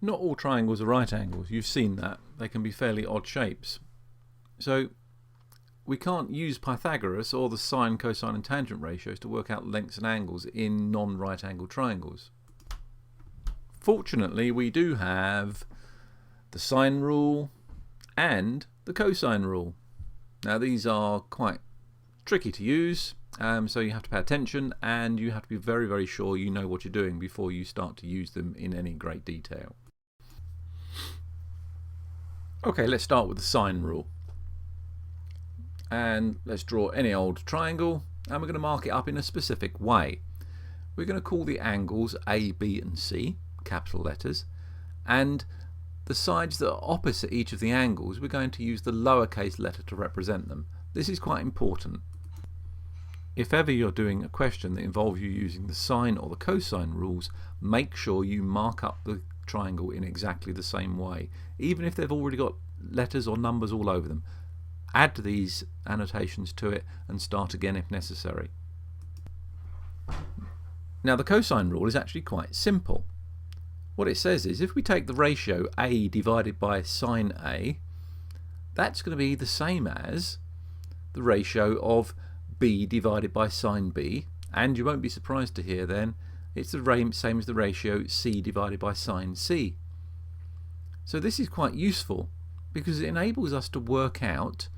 Not all triangles are right angles, you've seen that. They can be fairly odd shapes. So we can't use Pythagoras or the sine, cosine and tangent ratios to work out lengths and angles in non-right angled triangles. Fortunately, we do have the sine rule and the cosine rule. Now these are quite tricky to use, so you have to pay attention and you have to be very, very sure you know what you're doing before you start to use them in any great detail. Okay, let's start with the sine rule. And let's draw any old triangle, and we're going to mark it up in a specific way. We're going to call the angles A, B and C, capital letters, and the sides that are opposite each of the angles, we're going to use the lowercase letter to represent them. This is quite important. If ever you're doing a question that involves you using the sine or the cosine rules, make sure you mark up the triangle in exactly the same way, even if they've already got letters or numbers all over them. Add these annotations to it and start again if necessary. Now the cosine rule is actually quite simple. What it says is if we take the ratio A divided by sine A, that's going to be the same as the ratio of B divided by sine B, and you won't be surprised to hear then it's the same as the ratio C divided by sine C. So this is quite useful because it enables us to work out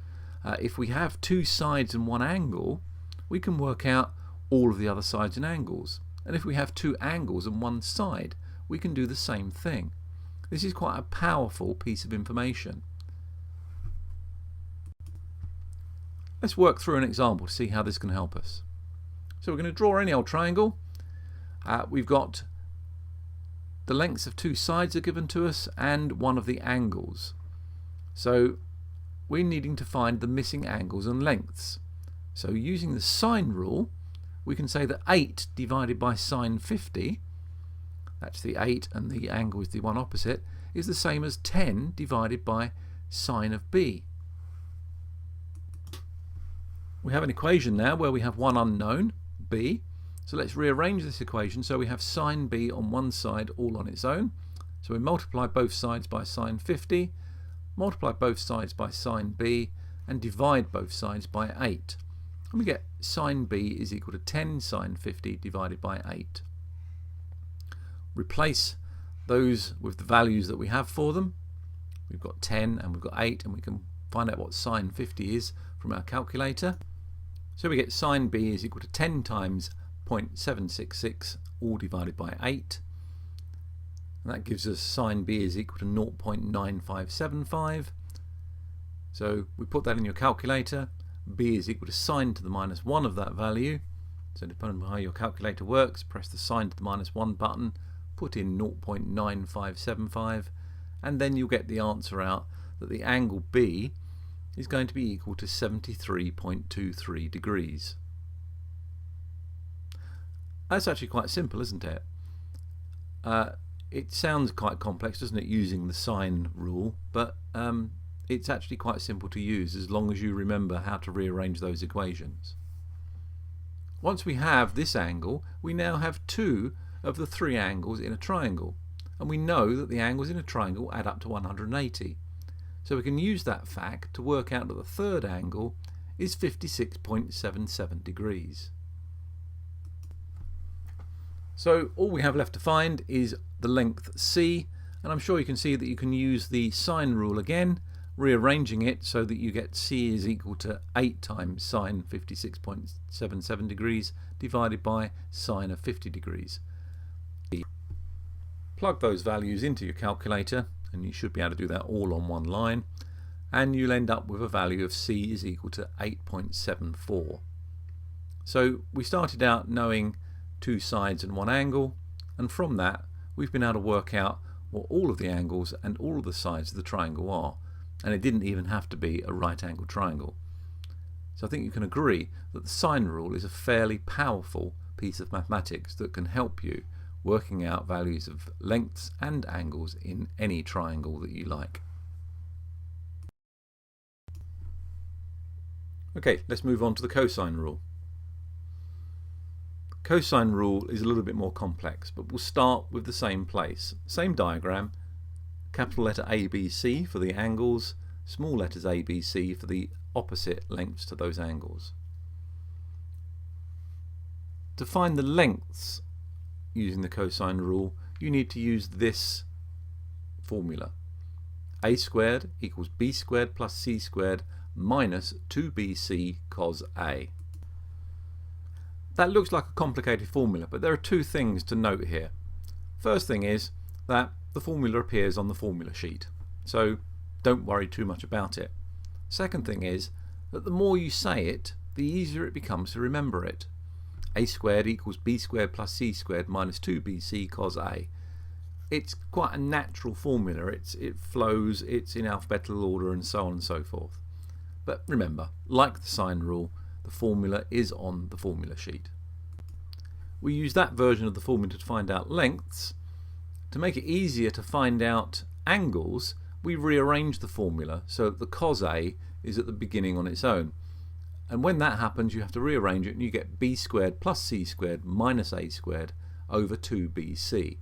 if we have two sides and one angle, we can work out all of the other sides and angles. And if we have two angles and one side, we can do the same thing. This is quite a powerful piece of information. Let's work through an example to see how this can help us. So we're going to draw any old triangle. We've got the lengths of two sides are given to us and one of the angles. So we're needing to find the missing angles and lengths. So using the sine rule, we can say that 8 divided by sine 50, that's the 8 and the angle is the one opposite, is the same as 10 divided by sine of B. We have an equation now where we have one unknown, B. So let's rearrange this equation so we have sine B on one side all on its own. So we multiply both sides by sine 50, multiply both sides by sine B, and divide both sides by 8. And we get sine B is equal to 10 sine 50 divided by 8. Replace those with the values that we have for them. We've got 10 and we've got 8, and we can find out what sine 50 is from our calculator. So we get sine B is equal to 10 times 0.766 all divided by 8. And that gives us sine B is equal to 0.9575. So we put that in your calculator. B is equal to sine to the minus 1 of that value. So depending on how your calculator works, press the sine to the minus 1 button, put in 0.9575, and then you'll get the answer out that the angle B is going to be equal to 73.23 degrees. That's actually quite simple, isn't it? It sounds quite complex, doesn't it, using the sine rule, but it's actually quite simple to use as long as you remember how to rearrange those equations. Once we have this angle, we now have two of the three angles in a triangle, and we know that the angles in a triangle add up to 180. So we can use that fact to work out that the third angle is 56.77 degrees. So all we have left to find is the length C, and I'm sure you can see that you can use the sine rule again, rearranging it so that you get C is equal to 8 times sine 56.77 degrees divided by sine of 50 degrees. Plug those values into your calculator, and you should be able to do that all on one line, and you'll end up with a value of C is equal to 8.74. So we started out knowing two sides and one angle, and from that we've been able to work out what all of the angles and all of the sides of the triangle are, and it didn't even have to be a right angle triangle. So I think you can agree that the sine rule is a fairly powerful piece of mathematics that can help you working out values of lengths and angles in any triangle that you like. Okay, let's move on to the cosine rule. Cosine rule is a little bit more complex, but we'll start with the same place, same diagram, capital letter ABC for the angles, small letters ABC for the opposite lengths to those angles. To find the lengths using the cosine rule, you need to use this formula. A squared equals B squared plus C squared minus 2BC cos A. That looks like a complicated formula, but there are two things to note here. First thing is that the formula appears on the formula sheet, so don't worry too much about it. Second thing is that the more you say it, the easier it becomes to remember it. A squared equals B squared plus C squared minus 2BC cos A. It's quite a natural formula, it flows, it's in alphabetical order and so on and so forth. But remember, like the sine rule, the formula is on the formula sheet. We use that version of the formula to find out lengths. To make it easier to find out angles, we rearrange the formula so that the cos A is at the beginning on its own. And when that happens, you have to rearrange it and you get B squared plus C squared minus A squared over 2BC.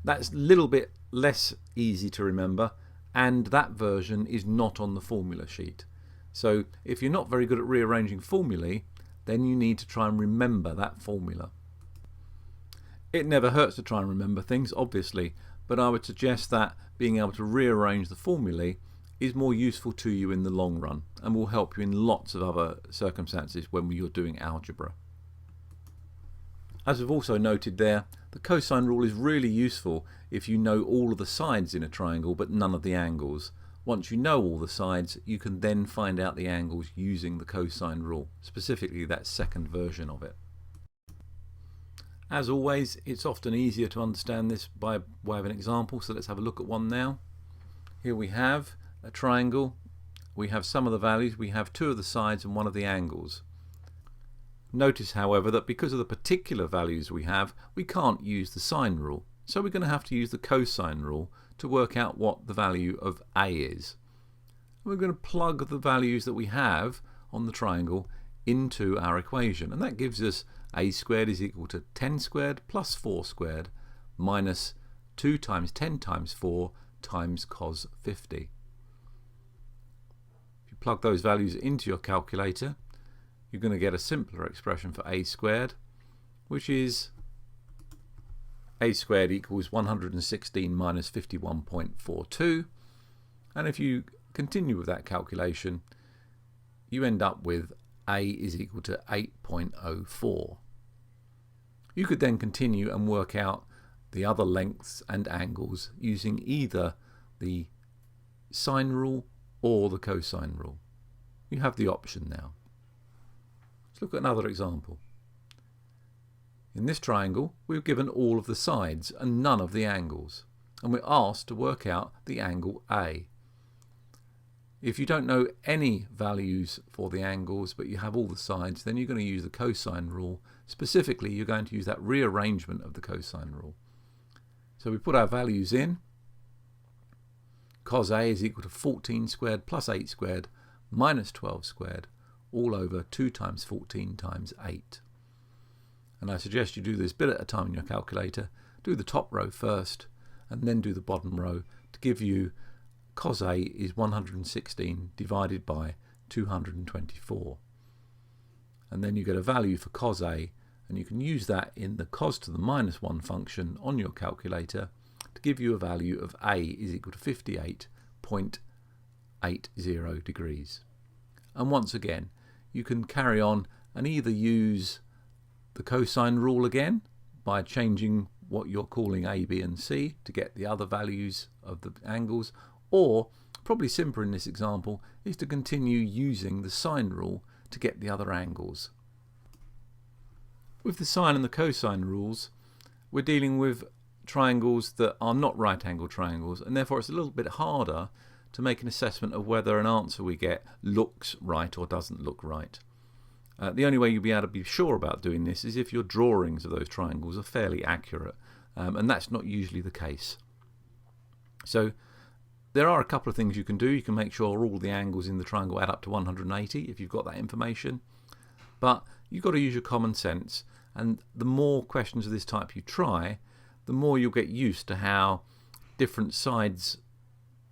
That's a little bit less easy to remember, and that version is not on the formula sheet. So if you're not very good at rearranging formulae, then you need to try and remember that formula. It never hurts to try and remember things, obviously, but I would suggest that being able to rearrange the formulae is more useful to you in the long run and will help you in lots of other circumstances when you're doing algebra. As we've also noted there, the cosine rule is really useful if you know all of the sides in a triangle but none of the angles. Once you know all the sides, you can then find out the angles using the cosine rule, specifically that second version of it. As always, it's often easier to understand this by way of an example, so let's have a look at one now. Here we have a triangle. We have some of the values, we have two of the sides and one of the angles. Notice, however, that because of the particular values we have, we can't use the sine rule. So we're going to have to use the cosine rule to work out what the value of A is. We're going to plug the values that we have on the triangle into our equation, and that gives us A squared is equal to 10 squared plus 4 squared minus 2 times 10 times 4 times cos 50. If you plug those values into your calculator, you're going to get a simpler expression for A squared, which is A squared equals 116 minus 51.42, and if you continue with that calculation, you end up with A is equal to 8.04. You could then continue and work out the other lengths and angles using either the sine rule or the cosine rule. You have the option now. Let's look at another example. In this triangle, we've given all of the sides and none of the angles, and we're asked to work out the angle A. If you don't know any values for the angles but you have all the sides, then you're going to use the cosine rule. Specifically, you're going to use that rearrangement of the cosine rule. So we put our values in. Cos A is equal to 14 squared plus 8 squared minus 12 squared all over 2 times 14 times 8. And I suggest you do this bit at a time in your calculator. Do the top row first and then do the bottom row to give you cos A is 116 divided by 224. And then you get a value for cos A, and you can use that in the cos to the minus 1 function on your calculator to give you a value of A is equal to 58.80 degrees. And once again, you can carry on and either use the cosine rule again by changing what you're calling A, B and C to get the other values of the angles, or probably simpler in this example is to continue using the sine rule to get the other angles. With the sine and the cosine rules, we're dealing with triangles that are not right angle triangles, and therefore it's a little bit harder to make an assessment of whether an answer we get looks right or doesn't look right. The only way you'll be able to be sure about doing this is if your drawings of those triangles are fairly accurate, and that's not usually the case. So there are a couple of things you can do. You can make sure all the angles in the triangle add up to 180 if you've got that information, but you've got to use your common sense, and the more questions of this type you try, the more you'll get used to how different sides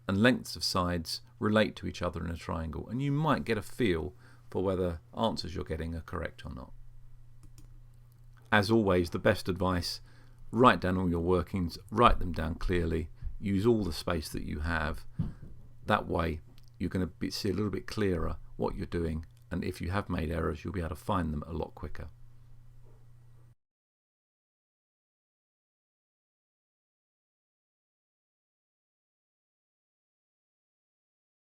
and lengths of sides relate to each other in a triangle, and you might get a feel for whether answers you're getting are correct or not. As always, the best advice: write down all your workings, write them down clearly, use all the space that you have. That way you're going to see a little bit clearer what you're doing, and if you have made errors, you'll be able to find them a lot quicker.